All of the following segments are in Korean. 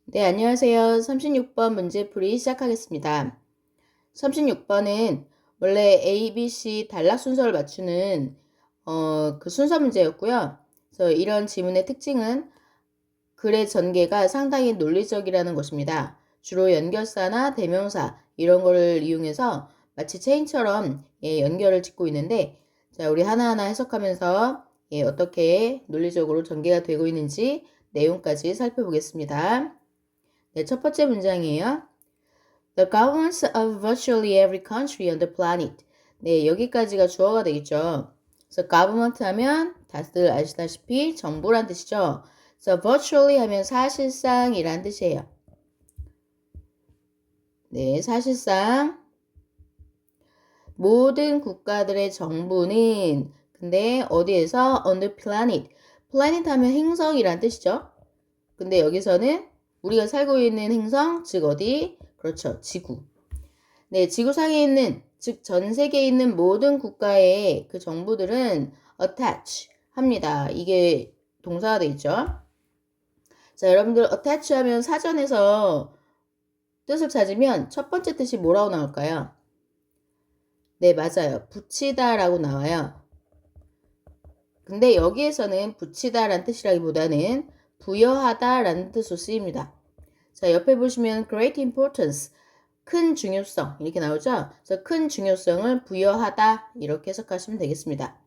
네, 안녕하세요. 36번 문제풀이 시작하겠습니다. 36번은 원래 A, B, C 단락 순서를 맞추는 그 순서 문제였고요. 그래서 이런 지문의 특징은 글의 전개가 상당히 논리적이라는 것입니다. 주로 연결사나 대명사 이런 거를 이용해서 마치 체인처럼 연결을 짓고 있는데, 자, 우리 하나하나 해석하면서 어떻게 논리적으로 전개가 되고 있는지 내용까지 살펴보겠습니다. 네, 첫 번째 문장이에요. The governments of virtually every country on the planet. 네, 여기까지가 주어가 되겠죠. 그래서 government 하면 다들 아시다시피 정부란 뜻이죠. 그래서 virtually 하면 사실상이란 뜻이에요. 네, 사실상 모든 국가들의 정부는 근데 어디에서 on the planet. planet 하면 행성이란 뜻이죠. 근데 여기서는 우리가 살고 있는 행성, 즉 어디? 그렇죠. 지구. 네, 지구상에 있는, 즉 전 세계에 있는 모든 국가의 그 정부들은 attach 합니다. 이게 동사가 돼 있죠. 자, 여러분들 attach 하면 사전에서 뜻을 찾으면 첫 번째 뜻이 뭐라고 나올까요? 네, 맞아요. 붙이다 라고 나와요. 근데 여기에서는 붙이다 라는 뜻이라기보다는 부여하다 라는 뜻으로 쓰입니다. 자, 옆에 보시면 great importance, 큰 중요성 이렇게 나오죠. 그래서 큰 중요성을 부여하다 이렇게 해석하시면 되겠습니다.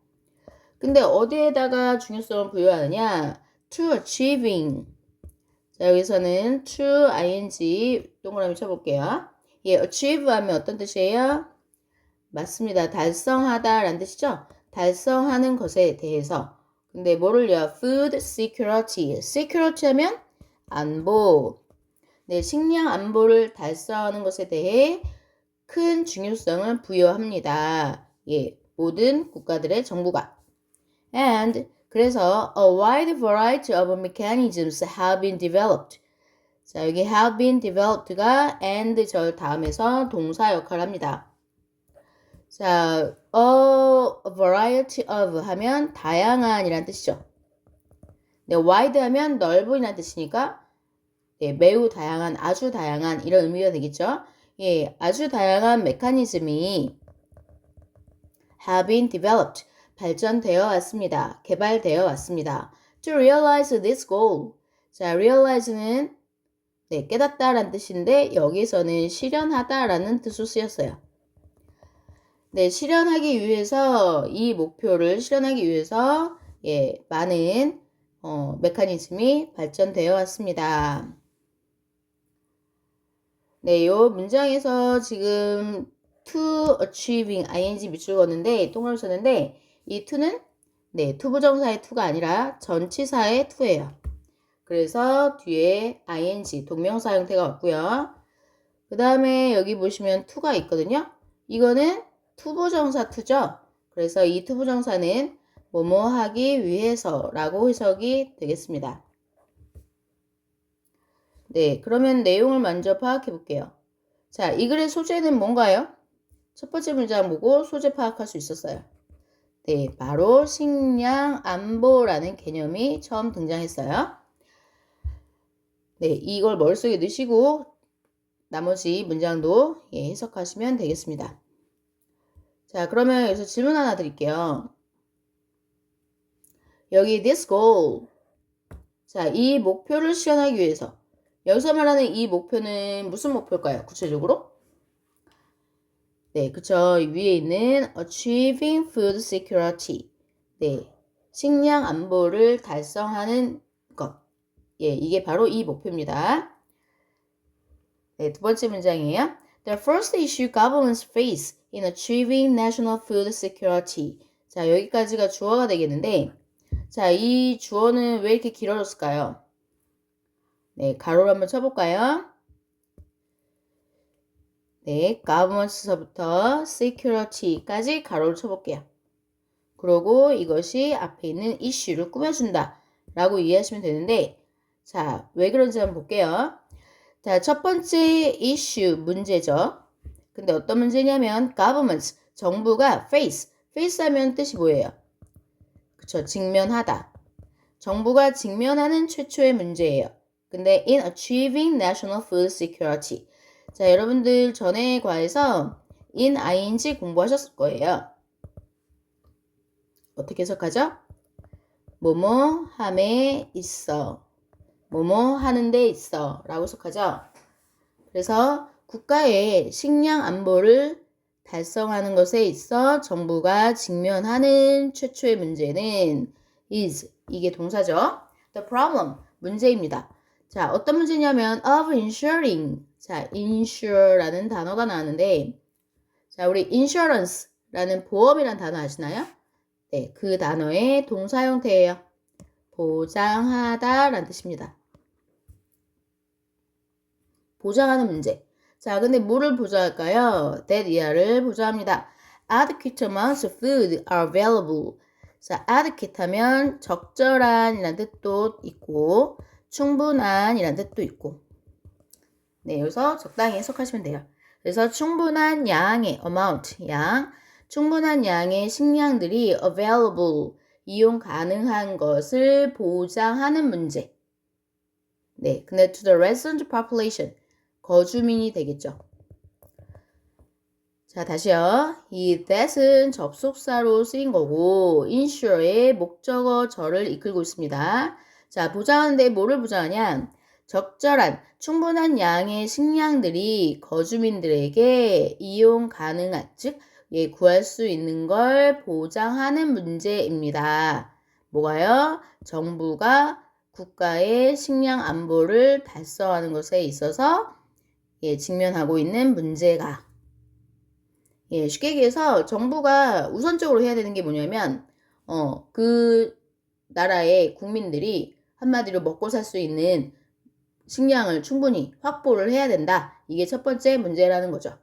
근데 어디에다가 중요성을 부여하느냐? to achieving. 자, 여기서는 to ing 동그라미 쳐볼게요. 예, achieve 하면 어떤 뜻이에요? 맞습니다. 달성하다 라는 뜻이죠. 달성하는 것에 대해서. 근데 뭐를요? food security. security 하면 안보. 네, 식량 안보를 달성하는 것에 대해 큰 중요성을 부여합니다. 예, 모든 국가들의 정부가. And 그래서 a wide variety of mechanisms have been developed. 자, 여기 have been developed가 and 절 다음에서 동사 역할을 합니다. 자, a variety of 하면 다양한 이란 뜻이죠. 네, wide 하면 넓은이란 뜻이니까 네, 매우 다양한, 아주 다양한 이런 의미가 되겠죠. 예, 아주 다양한 메커니즘이 have been developed, 발전되어 왔습니다. 개발되어 왔습니다. To realize this goal. 자, realize는 네, 깨닫다라는 뜻인데 여기서는 실현하다라는 뜻으로 쓰였어요. 네, 실현하기 위해서 이 목표를 실현하기 위해서 예, 많은 메커니즘이 발전되어 왔습니다. 네, 요 문장에서 지금 to achieving ing 밑줄 걷는데 동그라미 쳤는데 이 to는 네, 투부정사의 to가 아니라 전치사의 to예요. 그래서 뒤에 ing 동명사 형태가 왔고요. 그 다음에 여기 보시면 to가 있거든요. 이거는 투부정사 to죠. 그래서 이 투부정사는 뭐뭐 하기 위해서 라고 해석이 되겠습니다. 네, 그러면 내용을 먼저 파악해 볼게요. 자, 이 글의 소재는 뭔가요? 첫 번째 문장 보고 소재 파악할 수 있었어요. 네, 바로 식량 안보라는 개념이 처음 등장했어요. 네, 이걸 머릿속에 넣으시고 나머지 문장도 해석하시면 되겠습니다. 자, 그러면 여기서 질문 하나 드릴게요. 여기 this goal. 자, 이 목표를 실현하기 위해서 여기서 말하는 이 목표는 무슨 목표일까요? 구체적으로? 네, 그쵸. 위에 있는 achieving food security. 네, 식량 안보를 달성하는 것. 예, 이게 바로 이 목표입니다. 네, 두 번째 문장이에요. The first issue governments face in achieving national food security. 자, 여기까지가 주어가 되겠는데, 자, 이 주어는 왜 이렇게 길어졌을까요? 네, 가로를 한번 쳐볼까요? 네, governments서부터 security까지 가로를 쳐볼게요. 그러고 이것이 앞에 있는 issue를 꾸며준다 라고 이해하시면 되는데, 자, 왜 그런지 한번 볼게요. 자, 첫 번째 issue 문제죠. 근데 어떤 문제냐면 governments, 정부가 face 하면 뜻이 뭐예요? 그쵸, 직면하다. 정부가 직면하는 최초의 문제예요. 근데 in achieving national food security. 자, 여러분들 전에 과에서 in ing 공부하셨을 거예요. 어떻게 해석하죠? 뭐뭐 함에 있어. 뭐뭐 하는 데 있어. 라고 해석하죠. 그래서 국가의 식량 안보를 달성하는 것에 있어 정부가 직면하는 최초의 문제는 is. 이게 동사죠. The problem. 문제입니다. 자, 어떤 문제냐면 of ensuring. 자, insure라는 단어가 나왔는데 자, 우리 insurance라는 보험이란 단어 아시나요? 네, 그 단어의 동사 형태예요. 보장하다 라는 뜻입니다. 보장하는 문제. 자, 근데 뭐를 보장할까요? that 이하를 보장합니다. adequate amounts of food are available. 자, adequate 하면 적절한 이란 뜻도 있고 충분한 이란 뜻도 있고 네, 여기서 적당히 해석하시면 돼요. 그래서 충분한 양의 amount, 양, 충분한 양의 식량들이 available, 이용 가능한 것을 보장하는 문제. 네, 근데 to the resident population, 거주민이 되겠죠. 자, 다시요. 이 that은 접속사로 쓰인 거고 insure의 목적어 절을 이끌고 있습니다. 자, 보장하는데 뭐를 보장하냐? 적절한, 충분한 양의 식량들이 거주민들에게 이용 가능한, 즉 구할 수 있는 걸 보장하는 문제입니다. 뭐가요? 정부가 국가의 식량 안보를 달성하는 것에 있어서 직면하고 있는 문제가 쉽게 얘기해서 정부가 우선적으로 해야 되는 게 뭐냐면 그 나라의 국민들이 한마디로 먹고 살 수 있는 식량을 충분히 확보를 해야 된다. 이게 첫 번째 문제라는 거죠.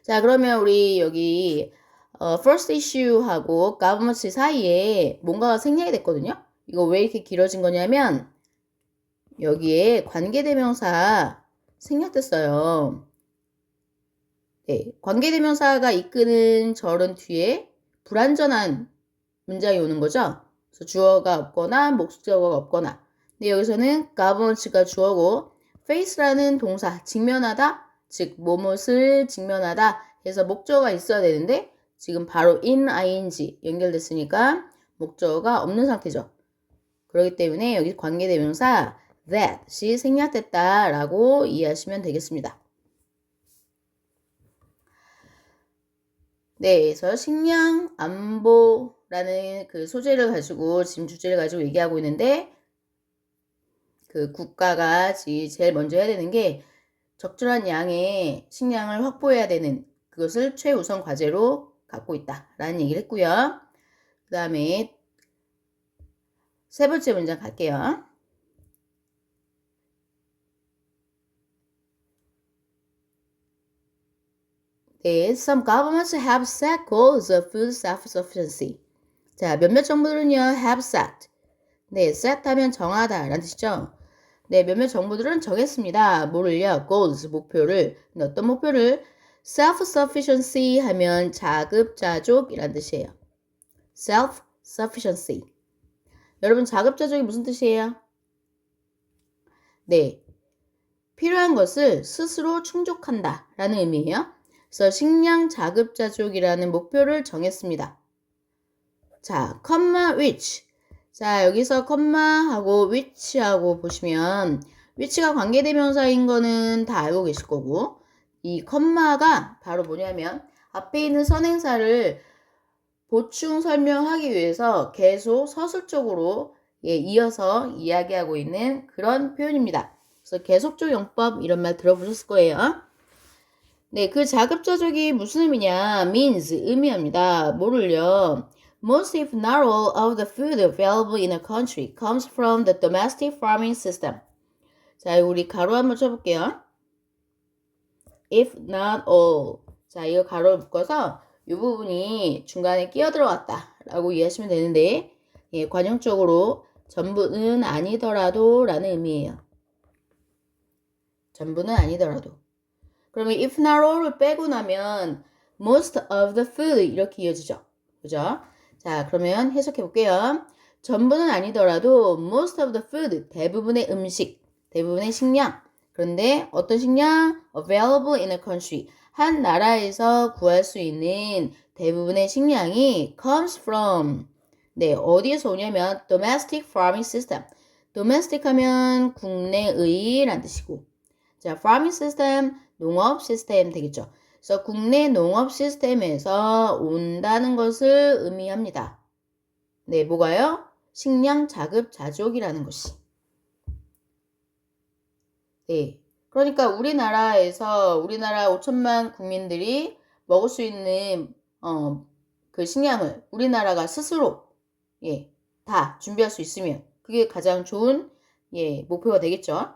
자, 그러면 우리 여기 first issue하고 government 사이에 뭔가가 생략이 됐거든요. 이거 왜 이렇게 길어진 거냐면 여기에 관계대명사 생략됐어요. 네, 관계대명사가 이끄는 절은 뒤에 불완전한 문장이 오는 거죠. 그래서 주어가 없거나 목적어가 없거나. 근데 여기서는 government가 주어고 face라는 동사, 직면하다, 즉 무엇을 직면하다 해서 목적어가 있어야 되는데 지금 바로 in ing 연결됐으니까 목적어가 없는 상태죠. 그렇기 때문에 여기 관계대명사 that이 생략됐다라고 이해하시면 되겠습니다. 네, 그래서 식량 안보라는 그 소재를 가지고 지금 주제를 가지고 얘기하고 있는데 그 국가가 제일 먼저 해야 되는 게 적절한 양의 식량을 확보해야 되는 그것을 최우선 과제로 갖고 있다라는 얘기를 했고요. 그 다음에 세 번째 문장 갈게요. 네, some governments have set goals of food self-sufficiency. 자, 몇몇 정부들은요, have set. 네, set 하면 정하다 라는 뜻이죠. 네, 몇몇 정부들은 정했습니다. 뭐를요? goals, 목표를. 근데 어떤 목표를? self-sufficiency 하면 자급자족이란 뜻이에요. self-sufficiency. 여러분, 자급자족이 무슨 뜻이에요? 네, 필요한 것을 스스로 충족한다 라는 의미예요. 그래서 식량 자급자족이라는 목표를 정했습니다. 자, comma which. 자, 여기서 컴마하고 which하고 보시면 which가 관계대명사인 거는 다 알고 계실 거고 이 컴마가 바로 뭐냐면 앞에 있는 선행사를 보충 설명하기 위해서 계속 서술적으로 이어서 이야기하고 있는 그런 표현입니다. 그래서 계속적 용법 이런 말 들어보셨을 거예요. 네, 그 자급자족이 무슨 의미냐? means, 의미합니다. 뭐를요? Most if not all of the food available in a country comes from the domestic farming system. 자, 우리 가로 한번 쳐볼게요. If not all. 자, 이거 가로를 묶어서 이 부분이 중간에 끼어 들어갔다 라고 이해하시면 되는데 관용적으로 전부는 아니더라도 라는 의미예요. 전부는 아니더라도. 그러면 if not all을 빼고 나면 most of the food 이렇게 이어지죠. 그죠? 자, 그러면 해석해 볼게요. 전부는 아니더라도 most of the food, 대부분의 음식, 대부분의 식량. 그런데 어떤 식량? available in a country. 한 나라에서 구할 수 있는 대부분의 식량이 comes from. 네, 어디에서 오냐면 domestic farming system. domestic 하면 국내의 라는 뜻이고. 자, farming system, 농업 시스템 되겠죠. 그래서 국내 농업 시스템에서 온다는 것을 의미합니다. 네, 뭐가요? 식량 자급자족이라는 것이. 네. 그러니까 우리나라 5천만 국민들이 먹을 수 있는 그 식량을 우리나라가 스스로 다 준비할 수 있으면 그게 가장 좋은 목표가 되겠죠.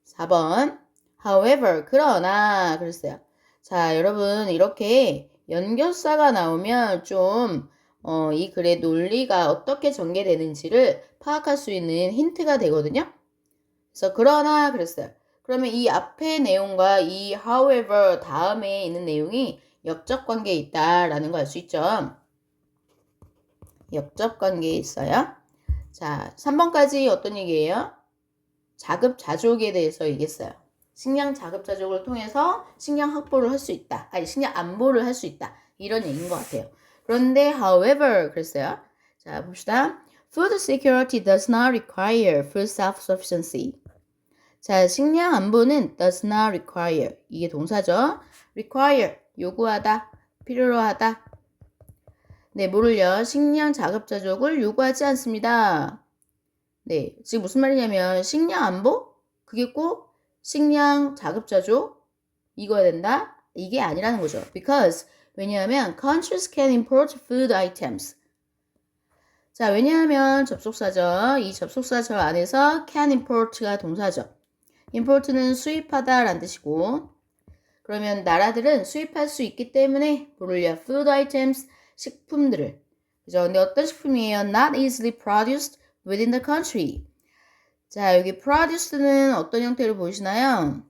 4번. However, 그러나 그랬어요. 자, 여러분 이렇게 연결사가 나오면 좀 이 글의 논리가 어떻게 전개되는지를 파악할 수 있는 힌트가 되거든요. 그래서 그러나 그랬어요. 그러면 이 앞의 내용과 이 however 다음에 있는 내용이 역적 관계에 있다라는 걸 알 수 있죠. 역적 관계에 있어요. 자, 3번까지 어떤 얘기예요? 자급자족에 대해서 얘기했어요. 식량 자급자족을 통해서 식량 확보를 할 수 있다. 아니, 식량 안보를 할 수 있다. 이런 얘기인 것 같아요. 그런데 however 그랬어요. 자, 봅시다. Food security does not require food self-sufficiency. 자, 식량 안보는 does not require. 이게 동사죠. require, 요구하다, 필요로 하다. 네, 뭐를요? 식량 자급자족을 요구하지 않습니다. 네, 지금 무슨 말이냐면 식량 안보? 그게 꼭 식량 자급자족? 이거야 된다? 이게 아니라는 거죠. Because, 왜냐하면 countries can import food items. 자, 왜냐하면 접속사죠. 이 접속사절 안에서 can import가 동사죠. import는 수입하다 라는 뜻이고 그러면 나라들은 수입할 수 있기 때문에 뭐를요? food items, 식품들을. 그죠? 근데 어떤 식품이에요? not easily produced within the country. 자, 여기 produce는 어떤 형태로 보이시나요?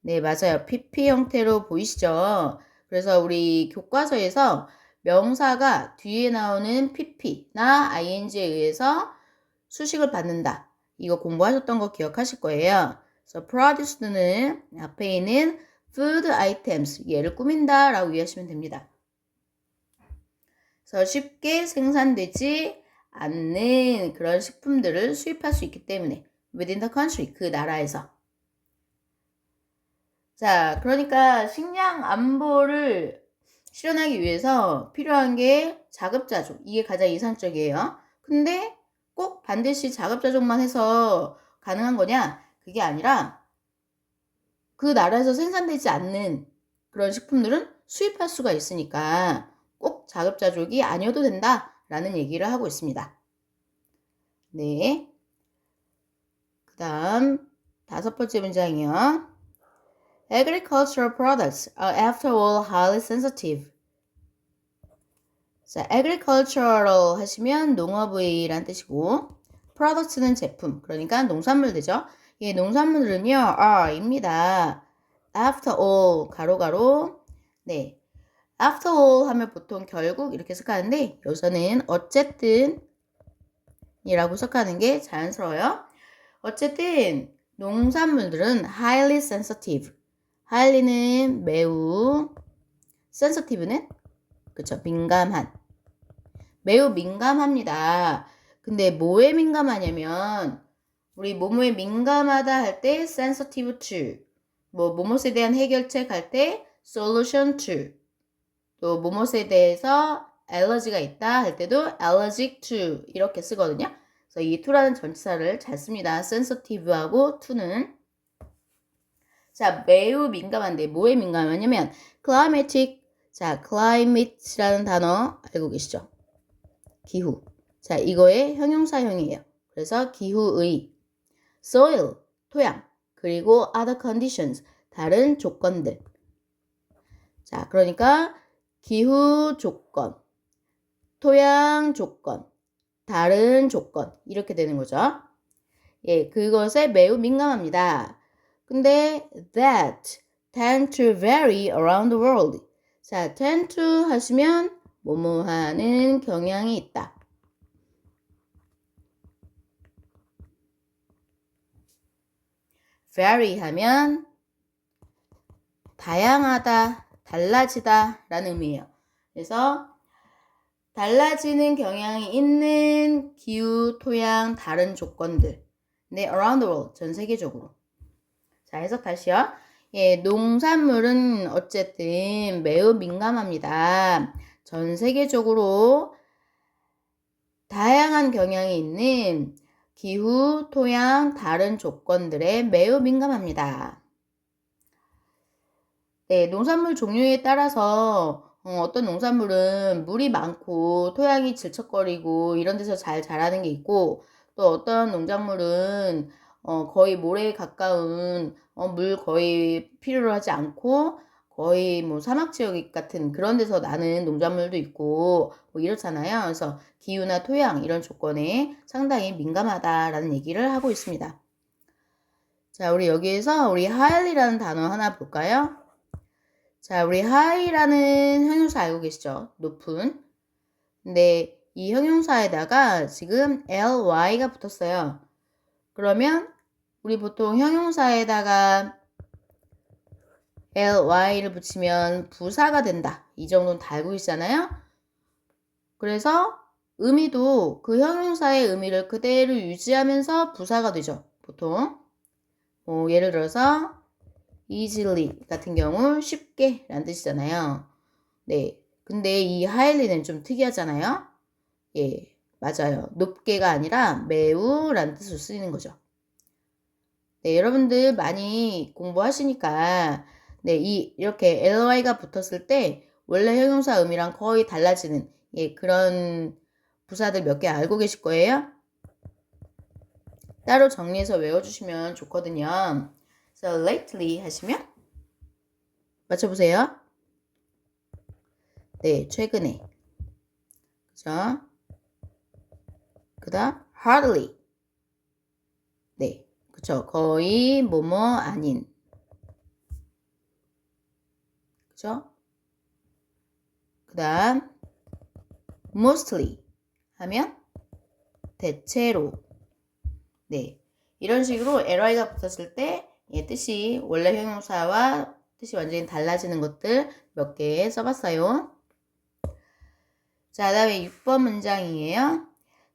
네, 맞아요. PP 형태로 보이시죠? 그래서 우리 교과서에서 명사가 뒤에 나오는 pp나 ing에 의해서 수식을 받는다. 이거 공부하셨던 거 기억하실 거예요. 그래서 produce는 앞에 있는 food items, 얘를 꾸민다 라고 이해하시면 됩니다. 그래서 쉽게 생산되지 않는 그런 식품들을 수입할 수 있기 때문에 within the country, 그 나라에서. 자, 그러니까 식량 안보를 실현하기 위해서 필요한 게 자급자족. 이게 가장 이상적이에요. 근데 꼭 반드시 자급자족만 해서 가능한 거냐? 그게 아니라 그 나라에서 생산되지 않는 그런 식품들은 수입할 수가 있으니까 꼭 자급자족이 아니어도 된다라는 얘기를 하고 있습니다. 네. 그 다음 5번째 문장이요. Agricultural products are after all highly sensitive. 자, agricultural 하시면 농업의란 뜻이고 products는 제품, 그러니까 농산물 되죠. 이 농산물은요, are입니다. after all, 가로가로, 네. after all 하면 보통 결국 이렇게 해석하는데 여기서는 어쨌든 이라고 해석하는 게 자연스러워요. 어쨌든 농산물들은 highly sensitive. highly는 매우, sensitive는 그쵸, 민감한. 매우 민감합니다. 근데 뭐에 민감하냐면 우리 뭐뭐에 민감하다 할 때 sensitive to, 뭐뭐에 대한 해결책 할 때 solution to, 또 뭐뭐에 대해서 allergy가 있다 할 때도 allergic to 이렇게 쓰거든요. 그래서 이 to라는 전치사를 잘 씁니다. sensitive하고 to는. 자, 매우 민감한데 뭐에 민감하냐면 climatic. 자, climate라는 단어 알고 계시죠? 기후. 자, 이거의 형용사형이에요. 그래서 기후의. soil, 토양. 그리고 other conditions, 다른 조건들. 자, 그러니까 기후 조건, 토양 조건, 다른 조건 이렇게 되는 거죠. 예, 그것에 매우 민감합니다. 근데 that tend to vary around the world. 자, tend to 하시면 뭐뭐 하는 경향이 있다. vary 하면 다양하다, 달라지다 라는 의미예요. 그래서 달라지는 경향이 있는 기후, 토양, 다른 조건들. 네, around the world, 전 세계적으로. 자, 해석 다시요. 예, 농산물은 어쨌든 매우 민감합니다. 전 세계적으로 다양한 경향이 있는 기후, 토양, 다른 조건들에 매우 민감합니다. 네, 농산물 종류에 따라서 어떤 농산물은 물이 많고 토양이 질척거리고 이런 데서 잘 자라는 게 있고 또 어떤 농작물은 거의 모래에 가까운 물 거의 필요로 하지 않고 거의 뭐 사막 지역 같은 그런 데서 나는 농작물도 있고 뭐 이렇잖아요. 그래서 기후나 토양 이런 조건에 상당히 민감하다라는 얘기를 하고 있습니다. 자, 우리 여기에서 우리 highly라는 단어 하나 볼까요? 자, 우리 high라는 형용사 알고 계시죠? 높은. 근데 이 형용사에다가 지금 ly가 붙었어요. 그러면 우리 보통 형용사에다가 ly를 붙이면 부사가 된다. 이 정도는 다 알고 있잖아요. 그래서 의미도 그 형용사의 의미를 그대로 유지하면서 부사가 되죠. 보통. 예를 들어서 easily 같은 경우 쉽게 라는 뜻이잖아요. 네. 근데 이 highly는 좀 특이하잖아요. 예, 맞아요. 높게가 아니라 매우 라는 뜻으로 쓰이는 거죠. 네, 여러분들 많이 공부하시니까 네, 이렇게 ly가 붙었을 때 원래 형용사 의미랑 거의 달라지는 예, 그런 부사들 몇 개 알고 계실 거예요. 따로 정리해서 외워주시면 좋거든요. So lately 하시면 맞춰보세요. 네, 최근에. 그죠? 그 다음 hardly. 네, 그쵸. 거의 뭐뭐 아닌. 그죠? 그 다음 mostly 하면 대체로. 네, 이런 식으로 ly가 붙었을 때 뜻이 원래 형용사와 뜻이 완전히 달라지는 것들 몇 개 써봤어요. 자, 다음에 6번 문장이에요.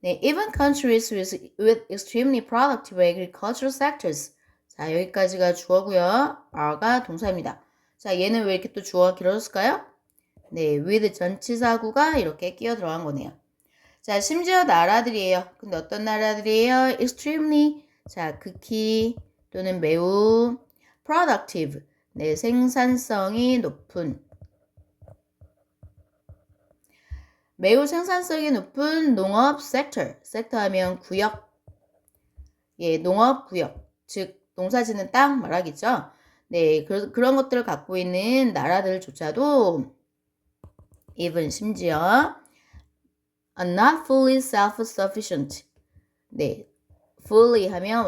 네, even countries with extremely productive agricultural sectors. 자, 여기까지가 주어고요. are가 동사입니다. 자, 얘는 왜 이렇게 또 주어가 길어졌을까요? 네, with 전치사구가 이렇게 끼어 들어간 거네요. 자, 심지어 나라들이에요. 근데 어떤 나라들이에요? extremely. 자, 극히 또는 매우 productive. 네, 생산성이 높은. 매우 생산성이 높은 농업 섹터. 섹터 하면 구역. 예, 농업 구역. 즉, 농사 짓는 땅 말하겠죠? 네, 그런 것들을 갖고 있는 나라들조차도 even 심지어 are not fully self-sufficient. 네, fully 하면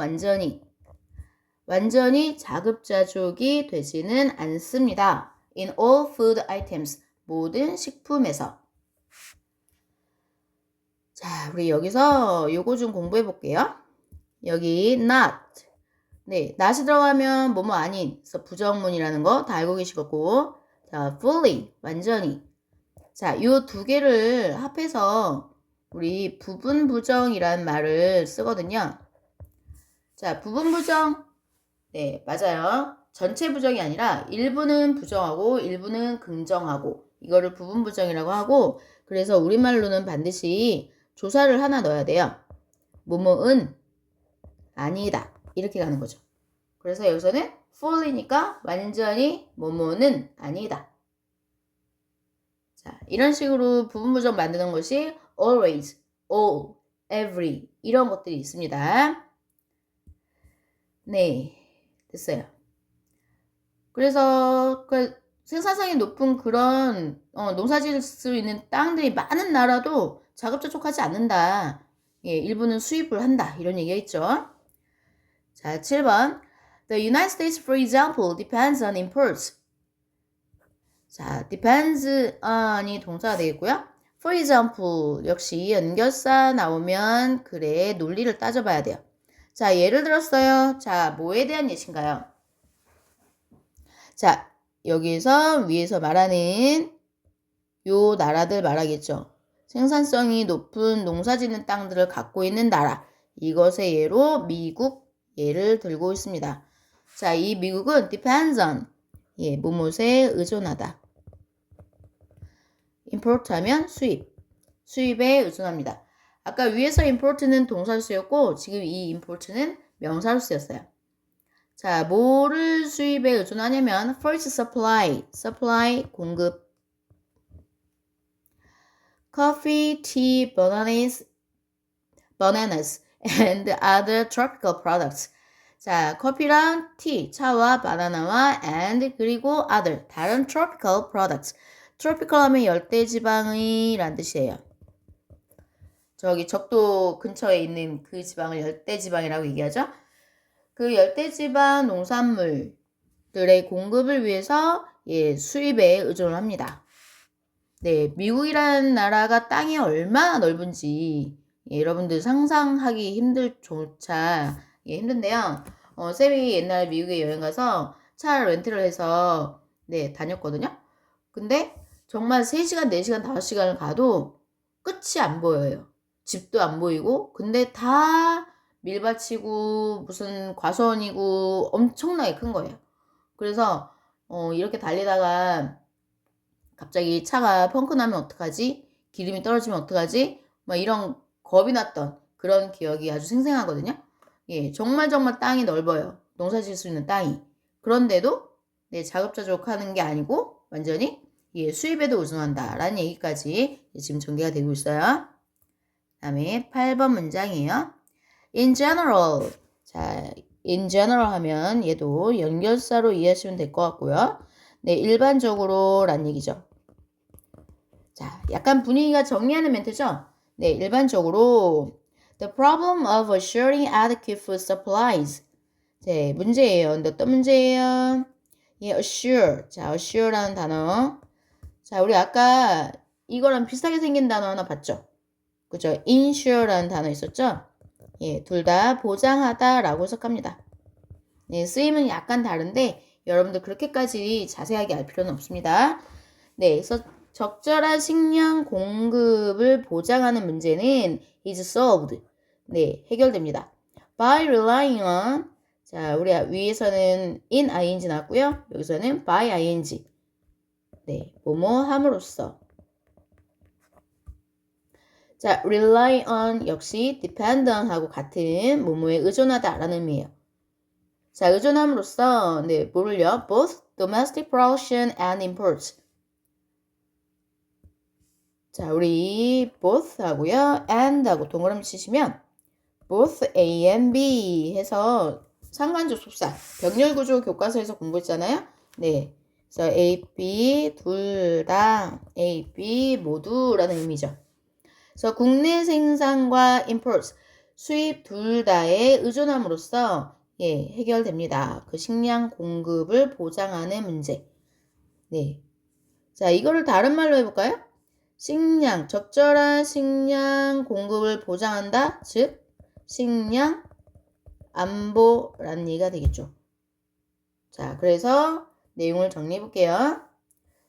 완전히 자급자족이 되지는 않습니다. In all food items. 모든 식품에서. 자, 우리 여기서 요거 좀 공부해 볼게요. 여기 not. 네, not이 들어가면 뭐뭐 아닌. 그래서 부정문이라는 거 다 알고 계시겠고. 자, fully. 완전히. 자, 요 두 개를 합해서 우리 부분 부정이라는 말을 쓰거든요. 자, 부분 부정. 네, 맞아요. 전체 부정이 아니라 일부는 부정하고 일부는 긍정하고 이거를 부분 부정이라고 하고 그래서 우리말로는 반드시 조사를 하나 넣어야 돼요. 뭐뭐은 아니다. 이렇게 가는 거죠. 그래서 여기서는 fully니까 완전히 뭐뭐는 아니다. 자, 이런 식으로 부분 부정 만드는 것이 always, all, every 이런 것들이 있습니다. 네, 됐어요. 그래서 생산성이 높은 그런 농사 지을 수 있는 땅들이 많은 나라도 자급자족하지 않는다. 예, 일부는 수입을 한다. 이런 얘기가 있죠. 자, 7번. The United States, for example, depends on imports. 자, depends on이 동사가 되겠고요. For example, 역시 연결사 나오면 그래 논리를 따져봐야 돼요. 자, 예를 들었어요. 자, 뭐에 대한 예시인가요? 자, 여기서 위에서 말하는 요 나라들 말하겠죠. 생산성이 높은 농사짓는 땅들을 갖고 있는 나라. 이것의 예로 미국 예를 들고 있습니다. 자, 이 미국은 depends on 무엇에 의존하다. import 하면 수입에 의존합니다. 아까 위에서 import는 동사로 쓰였고 지금 이 import는 명사로 쓰였어요. 자, 뭐를 수입에 의존하냐면 first supply 공급, coffee, tea, bananas and other tropical products. 자, 커피랑 티, 차와 바나나와 and 그리고 other 다른 tropical products. tropical 하면 열대지방이란 뜻이에요. 저기 적도 근처에 있는 그 지방을 열대지방이라고 얘기하죠. 그 열대지방 농산물들의 공급을 위해서 수입에 의존을 합니다. 네, 미국이라는 나라가 땅이 얼마나 넓은지 여러분들 상상하기 힘들조차 힘든데요. 쌤이 옛날 미국에 여행 가서 차 렌트를 해서 다녔거든요. 근데 정말 3시간, 4시간, 5시간을 가도 끝이 안 보여요. 집도 안 보이고 근데 다 밀밭이고 무슨 과수원이고 엄청나게 큰 거예요. 그래서 이렇게 달리다가 갑자기 차가 펑크 나면 어떡하지? 기름이 떨어지면 어떡하지? 막 이런 겁이 났던 그런 기억이 아주 생생하거든요. 예, 정말 땅이 넓어요. 농사 지을 수 있는 땅이. 그런데도 자급자족하는 게 아니고 완전히 수입에도 의존한다라는 얘기까지 지금 전개가 되고 있어요. 그 다음에 8번 문장이에요. In general. 자, in general 하면 얘도 연결사로 이해하시면 될 것 같고요. 네, 일반적으로 란 얘기죠. 자, 약간 분위기가 정리하는 멘트죠? 네, 일반적으로 The problem of assuring adequate food supplies. 네, 문제예요. 근데 어떤 문제예요? assure. 자, assure라는 단어. 자, 우리 아까 이거랑 비슷하게 생긴 단어 하나 봤죠? 그죠? insure라는 단어 있었죠? 둘 다 보장하다라고 해석합니다. 네, 쓰임은 약간 다른데 여러분들 그렇게까지 자세하게 알 필요는 없습니다. 네, 그래서 적절한 식량 공급을 보장하는 문제는 is solved. 네, 해결됩니다. By relying on. 자, 우리 위에서는 in ing 나왔고요. 여기서는 by ing. 네, 뭐뭐 함으로써. 자, rely on 역시 depend on 하고 같은 뭐뭐에 의존하다 라는 의미예요. 자, 의존함으로써 뭐를요? Both domestic production and imports. 자, 우리 both 하고요. and 하고 동그라미 치시면 both A and B 해서 상관접속사 병렬구조 교과서에서 공부했잖아요. 네. 그래서 A, B 둘 다 A, B 모두라는 의미죠. 그래서 국내 생산과 imports 수입 둘 다에 의존함으로써 해결됩니다. 그 식량 공급을 보장하는 문제. 네. 자, 이거를 다른 말로 해볼까요? 적절한 식량 공급을 보장한다. 즉, 식량 안보라는 얘기가 되겠죠. 자, 그래서 내용을 정리해 볼게요.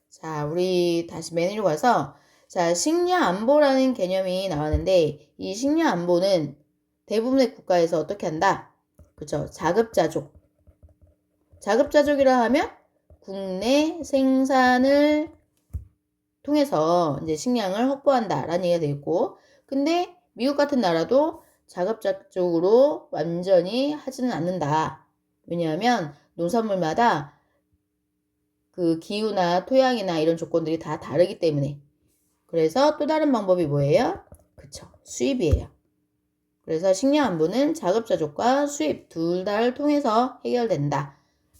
자, 우리 다시 메뉴로 가서 자, 식량 안보라는 개념이 나왔는데 이 식량 안보는 대부분의 국가에서 어떻게 한다? 그쵸? 자급자족. 자급자족이라 하면 국내 생산을 통해서 이제 식량을 확보한다라는 얘기가 되겠고, 근데 미국 같은 나라도 자급자족으로 완전히 하지는 않는다. 왜냐하면 농산물마다 그 기후나 토양이나 이런 조건들이 다 다르기 때문에. 그래서 또 다른 방법이 뭐예요? 그쵸, 수입이에요. 그래서 식량 안보는 자급자족과 수입 둘 다를 통해서 해결된다.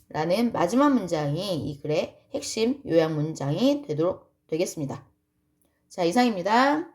라는 마지막 문장이 이 글의 핵심 요약 문장이 되도록 되겠습니다. 자, 이상입니다.